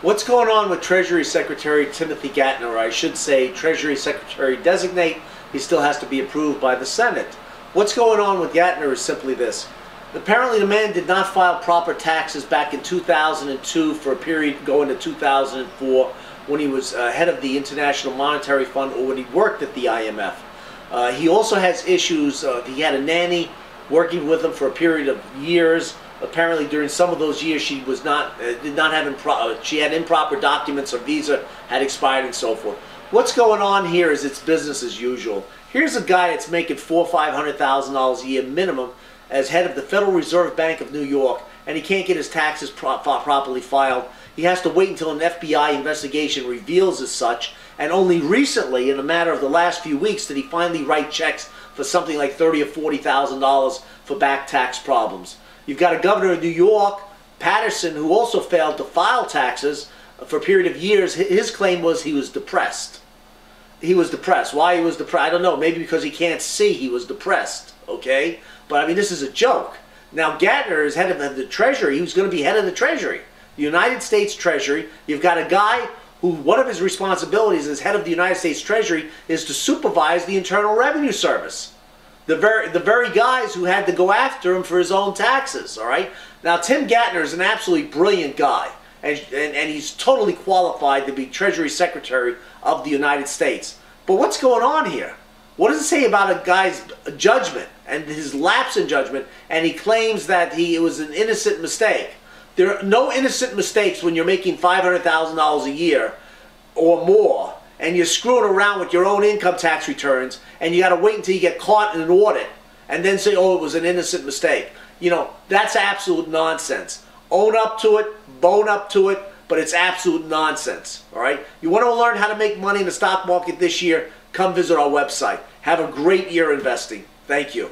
What's going on with Treasury Secretary Timothy Geithner, or I should say Treasury Secretary Designate? He still has to be approved by the Senate. What's going on with Geithner is simply this. Apparently the man did not file proper taxes back in 2002 for a period going to 2004 when he was head of the International Monetary Fund, or when he worked at the IMF. He also has issues. He had a nanny working with him for a period of years. Apparently during some of those years she was she had improper documents, her visa had expired and so forth. What's going on here is it's business as usual. Here's a guy that's making $400,000 or $500,000 a year minimum as head of the Federal Reserve Bank of New York, and he can't get his taxes properly filed. He has to wait until an FBI investigation reveals as such, and only recently, in a matter of the last few weeks, did he finally write checks for something like $30,000 or $40,000 for back tax problems. You've got a governor of New York, Patterson, who also failed to file taxes for a period of years. His claim was he was depressed. He was depressed. Why he was depressed, I don't know. Maybe because he can't see he was depressed, okay? But I mean, this is a joke. Now, Geithner is head of the Treasury. He was going to be head of the Treasury, the United States Treasury. You've got a guy who, one of his responsibilities as head of the United States Treasury is to supervise the Internal Revenue Service. The very guys who had to go after him for his own taxes, all right? Now, Tim Geithner is an absolutely brilliant guy, and he's totally qualified to be Treasury Secretary of the United States. But what's going on here? What does it say about a guy's judgment and his lapse in judgment, and he claims that it was an innocent mistake? There are no innocent mistakes when you're making $500,000 a year or more, and you're screwing around with your own income tax returns, and you got to wait until you get caught in an audit and then say, oh, it was an innocent mistake. You know, that's absolute nonsense. Own up to it, bone up to it, but it's absolute nonsense, all right? You want to learn how to make money in the stock market this year? Come visit our website. Have a great year investing. Thank you.